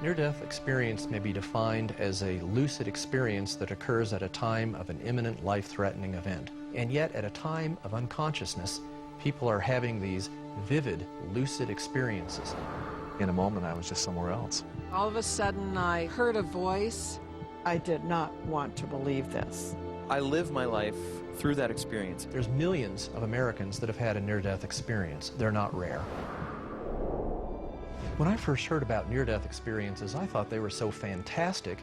Near-death experience may be defined as a lucid experience that occurs at a time of an imminent life-threatening event. And yet, at a time of unconsciousness, people are having these vivid, lucid experiences. In a moment, I was just somewhere else. All of a sudden, I heard a voice. I did not want to believe this. I live my life through that experience. There's millions of Americans that have had a near-death experience. They're not rare. When I first heard about near-death experiences, I thought they were so fantastic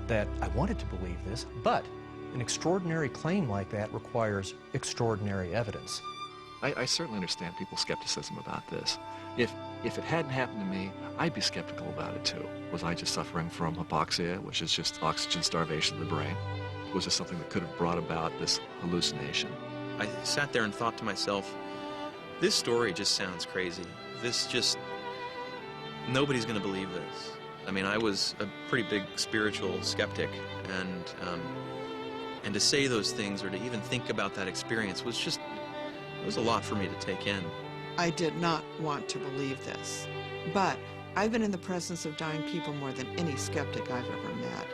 that I wanted to believe this, but an extraordinary claim like that requires extraordinary evidence. I certainly understand people's skepticism about this. If it hadn't happened to me, I'd be skeptical about it too. Was I just suffering from hypoxia, which is just oxygen starvation of the brain? Was this something that could have brought about this hallucination? I sat there and thought to myself, this story just sounds crazy. Nobody's going to believe this. I mean, I was a pretty big spiritual skeptic, and to say those things or to even think about that experience was just, it was a lot for me to take in. I did not want to believe this. But I've been in the presence of dying people more than any skeptic I've ever met.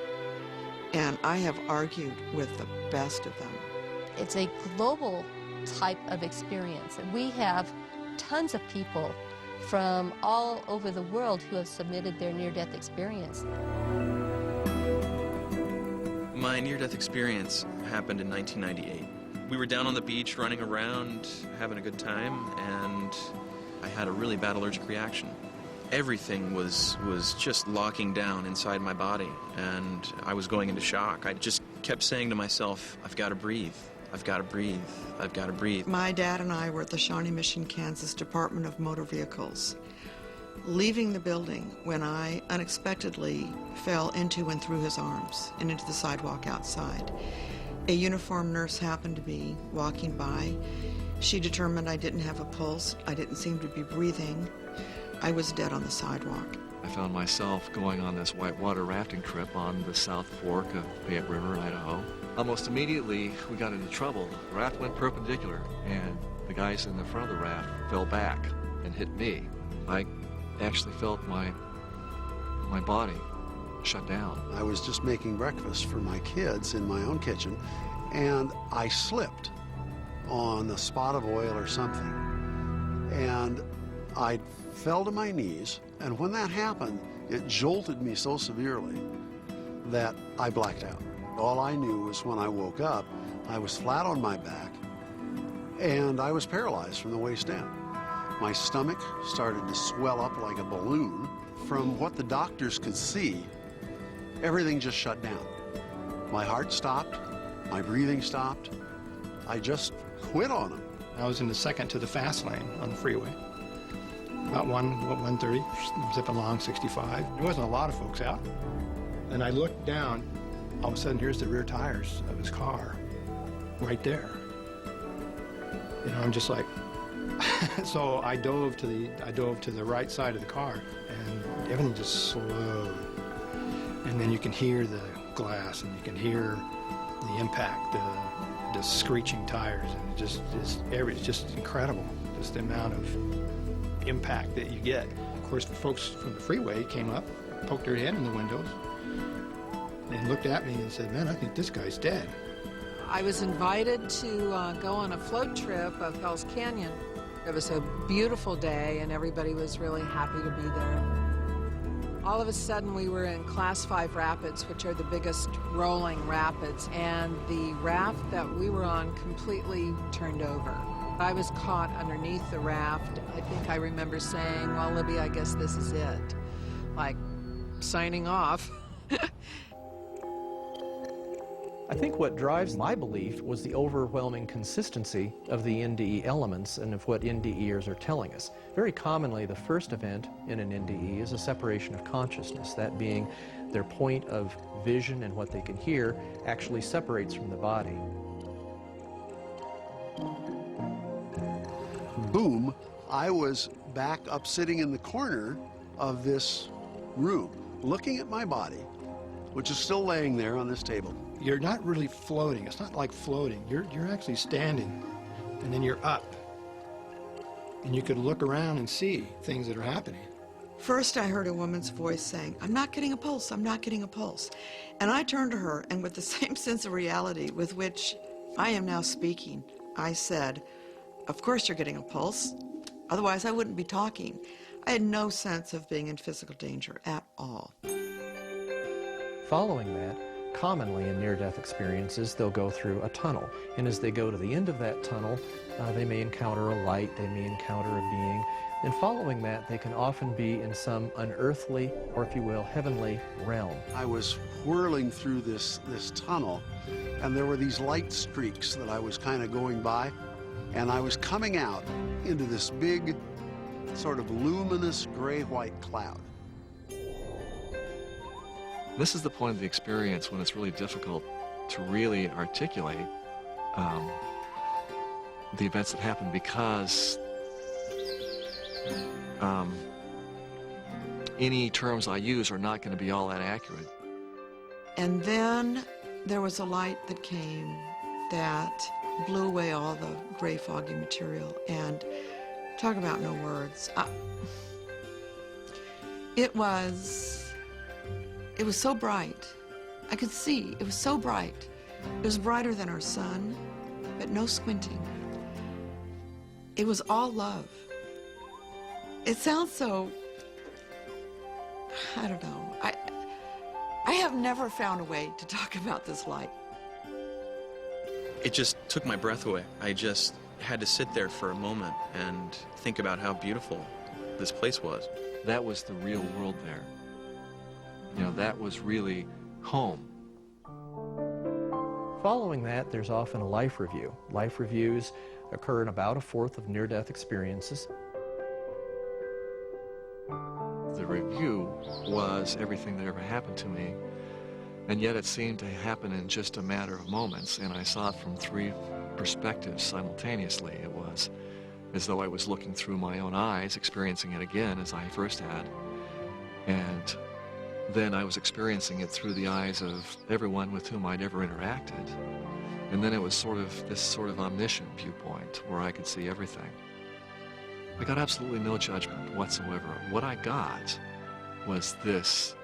And I have argued with the best of them. It's a global type of experience. And we have tons of people from all over the world who have submitted their near-death experience. My near-death experience happened in 1998. We were down on the beach running around, having a good time, and I had a really bad allergic reaction. Everything was just locking down inside my body, and I was going into shock. I just kept saying to myself, I've got to breathe. I've got to breathe. I've got to breathe. My dad and I were at the Shawnee Mission, Kansas Department of Motor Vehicles, leaving the building when I unexpectedly fell into and through his arms and into the sidewalk outside. A uniformed nurse happened to be walking by. She determined I didn't have a pulse. I didn't seem to be breathing. I was dead on the sidewalk. I found myself going on this whitewater rafting trip on the South Fork of Payette River in Idaho. Almost immediately, we got into trouble. The raft went perpendicular, and the guys in the front of the raft fell back and hit me. I actually felt my body shut down. I was just making breakfast for my kids in my own kitchen, and I slipped on a spot of oil or something, and I fell to my knees, and when that happened, it jolted me so severely that I blacked out. All I knew was when I woke up, I was flat on my back, and I was paralyzed from the waist down. My stomach started to swell up like a balloon. From what the doctors could see, everything just shut down. My heart stopped, my breathing stopped. I just quit on them. I was in the second to the fast lane on the freeway. About 130, zipping along 65. There wasn't a lot of folks out. And I looked down, all of a sudden here's the rear tires of his car, right there. You know, I'm just like, so I dove to the right side of the car, and everything just slowed. And then you can hear the glass, and you can hear the impact, the screeching tires, and it's just incredible, just the amount of impact that you get. Of course, folks from the freeway came up, poked their head in the windows, and looked at me and said, man, I think this guy's dead. I was invited to go on a float trip of Hell's Canyon. It was a beautiful day, and everybody was really happy to be there. All of a sudden, we were in Class 5 rapids, which are the biggest rolling rapids, and the raft that we were on completely turned over. I was caught underneath the raft. I think I remember saying, well, Libby, I guess this is it. Like, signing off. I think what drives my belief was the overwhelming consistency of the NDE elements and of what NDEers are telling us. Very commonly, the first event in an NDE is a separation of consciousness, that being their point of vision and what they can hear actually separates from the body. Boom, I was back up sitting in the corner of this room, looking at my body, which is still laying there on this table. You're not really floating. It's not like floating. You're actually standing, and then you're up. And you could look around and see things that are happening. First, I heard a woman's voice saying, "I'm not getting a pulse, I'm not getting a pulse." And I turned to her, and with the same sense of reality with which I am now speaking, I said, "Of course you're getting a pulse. Otherwise, I wouldn't be talking." I had no sense of being in physical danger at all. Following that, commonly in near-death experiences, they'll go through a tunnel. And as they go to the end of that tunnel, they may encounter a light, they may encounter a being. And following that, they can often be in some unearthly, or if you will, heavenly realm. I was whirling through this tunnel, and there were these light streaks that I was kind of going by, and I was coming out into this big, sort of luminous gray-white cloud. This is the point of the experience when it's really difficult to really articulate the events that happen, because any terms I use are not going to be all that accurate. And then there was a light that came that blew away all the gray, foggy material. And talk about no words. It was so bright. I could see. It was so bright. It was brighter than our sun, but no squinting. It was all love. It sounds so, I don't know. I have never found a way to talk about this light. It just took my breath away. I just had to sit there for a moment and think about how beautiful this place was. That was the real world there. You know, that was really home. Following that, there's often a life review. Life reviews occur in about a fourth of near-death experiences. The review was everything that ever happened to me, and yet it seemed to happen in just a matter of moments, and I saw it from three perspectives simultaneously. It was as though I was looking through my own eyes, experiencing it again as I first had, and then I was experiencing it through the eyes of everyone with whom I'd ever interacted. And then it was sort of this sort of omniscient viewpoint where I could see everything. I got absolutely no judgment whatsoever. What I got was this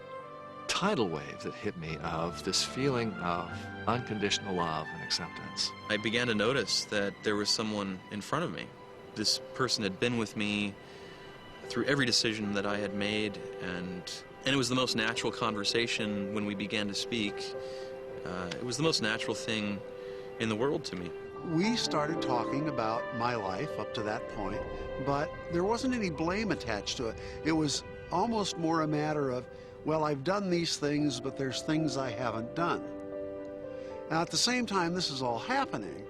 tidal wave that hit me of this feeling of unconditional love and acceptance. I began to notice that there was someone in front of me. This person had been with me through every decision that I had made, and it was the most natural conversation when we began to speak. It was the most natural thing in the world to me. We started talking about my life up to that point, but there wasn't any blame attached to it. It was almost more a matter of, well, I've done these things, but there's things I haven't done. Now, at the same time this is all happening,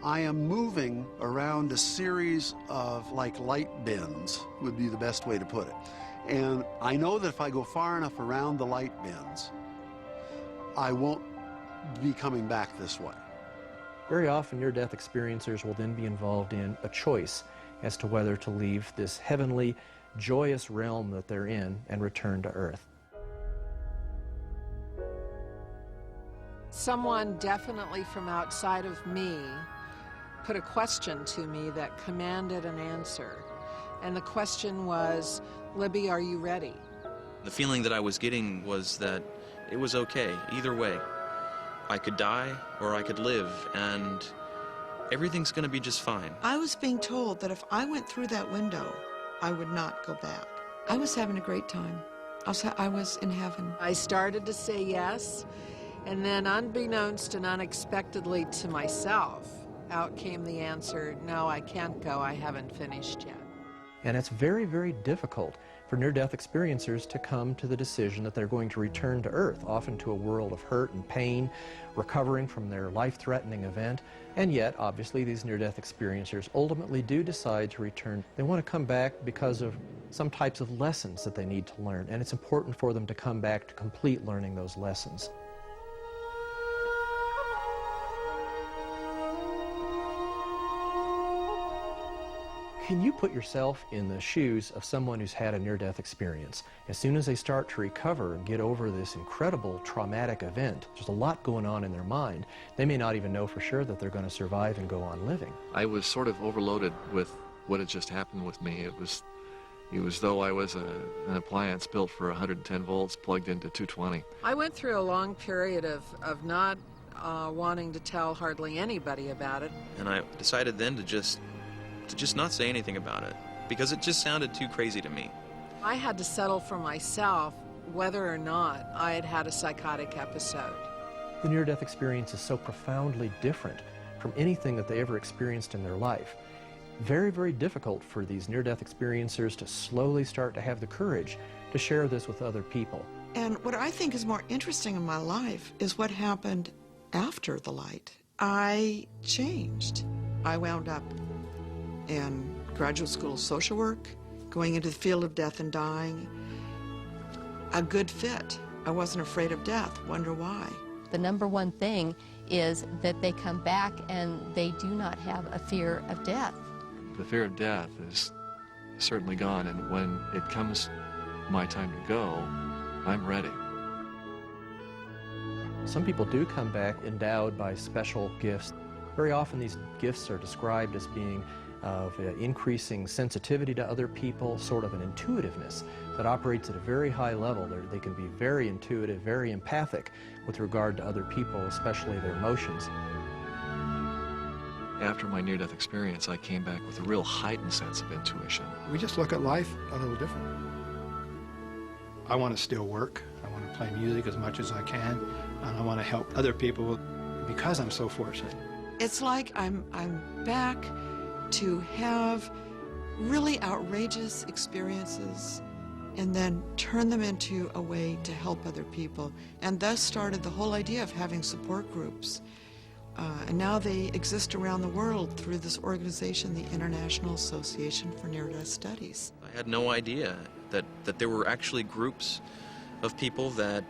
I am moving around a series of, like, light bins, would be the best way to put it. And I know that if I go far enough around the light bins, I won't be coming back this way. Very often, near-death experiencers will then be involved in a choice as to whether to leave this heavenly, joyous realm that they're in and return to Earth. Someone definitely from outside of me put a question to me that commanded an answer. And the question was, "Libby, are you ready?" The feeling that I was getting was that it was okay, either way. I could die or I could live, and everything's going to be just fine. I was being told that if I went through that window, I would not go back. I was having a great time. I was in heaven. I started to say yes, and then unbeknownst and unexpectedly to myself, out came the answer, "No, I can't go. I haven't finished yet." And it's very, very difficult for near-death experiencers to come to the decision that they're going to return to Earth, often to a world of hurt and pain, recovering from their life-threatening event. And yet, obviously, these near-death experiencers ultimately do decide to return. They want to come back because of some types of lessons that they need to learn, and it's important for them to come back to complete learning those lessons. Can you put yourself in the shoes of someone who's had a near-death experience? As soon as they start to recover and get over this incredible traumatic event, there's a lot going on in their mind. They may not even know for sure that they're going to survive and go on living. I was sort of overloaded with what had just happened with me. It was though I was an appliance built for 110 volts plugged into 220. I went through a long period of not wanting to tell hardly anybody about it. And I decided then to just not say anything about it, because it just sounded too crazy to me. I had to settle for myself whether or not I had had a psychotic episode. The near-death experience is so profoundly different from anything that they ever experienced in their life. Very, very difficult for these near-death experiencers to slowly start to have the courage to share this with other people. And what I think is more interesting in my life is what happened after the light. I changed. I wound up in graduate school of social work, going into the field of death and dying. A good fit. I wasn't afraid of death. Wonder why? The number one thing is that they come back and they do not have a fear of death. The fear of death is certainly gone, and when it comes my time to go, I'm ready. Some people do come back endowed by special gifts. Very often these gifts are described as being of increasing sensitivity to other people, sort of an intuitiveness that operates at a very high level. They can be very intuitive, very empathic with regard to other people, especially their emotions. After my near-death experience, I came back with a real heightened sense of intuition. We just look at life a little different. I want to still work. I want to play music as much as I can, and I want to help other people because I'm so fortunate. It's like I'm back to have really outrageous experiences and then turn them into a way to help other people. And thus started the whole idea of having support groups. And now they exist around the world through this organization, the International Association for Near-Death Studies. I had no idea that there were actually groups of people that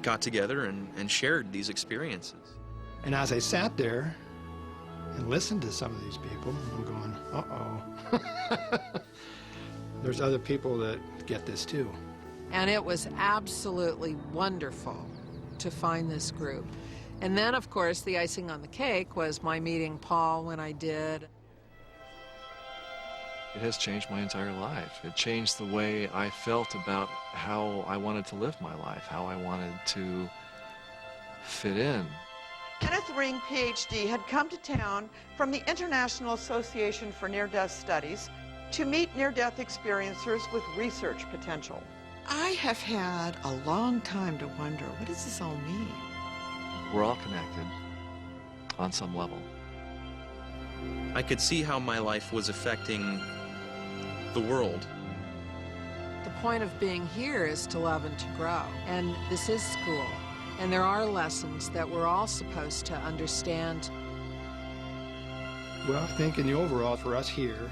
got together and shared these experiences. And as I sat there and listened to some of these people, I'm going, uh-oh. There's other people that get this too. And it was absolutely wonderful to find this group. And then, of course, the icing on the cake was my meeting Paul when I did. It has changed my entire life. It changed the way I felt about how I wanted to live my life, how I wanted to fit in. Kenneth Ring, PhD, had come to town from the International Association for Near-Death Studies to meet near-death experiencers with research potential. I have had a long time to wonder, what does this all mean? We're all connected on some level. I could see how my life was affecting the world. The point of being here is to love and to grow. And this is school. And there are lessons that we're all supposed to understand. Well, I think in the overall for us here,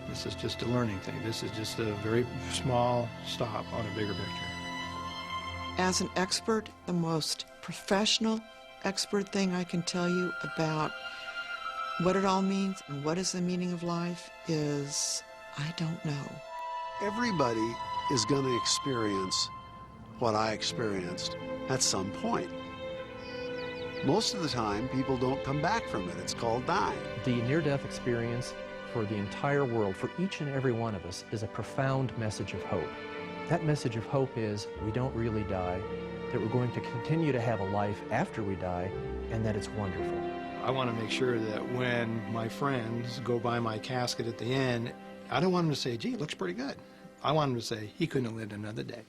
this is just a learning thing. This is just a very small stop on a bigger picture. As an expert, the most professional expert thing I can tell you about what it all means and what is the meaning of life is, I don't know. Everybody is going to experience what I experienced at some point. Most of the time, people don't come back from it. It's called dying. The near-death experience for the entire world, for each and every one of us, is a profound message of hope. That message of hope is we don't really die, that we're going to continue to have a life after we die, and that it's wonderful. I want to make sure that when my friends go by my casket at the end, I don't want them to say, gee, it looks pretty good. I want them to say, he couldn't have lived another day.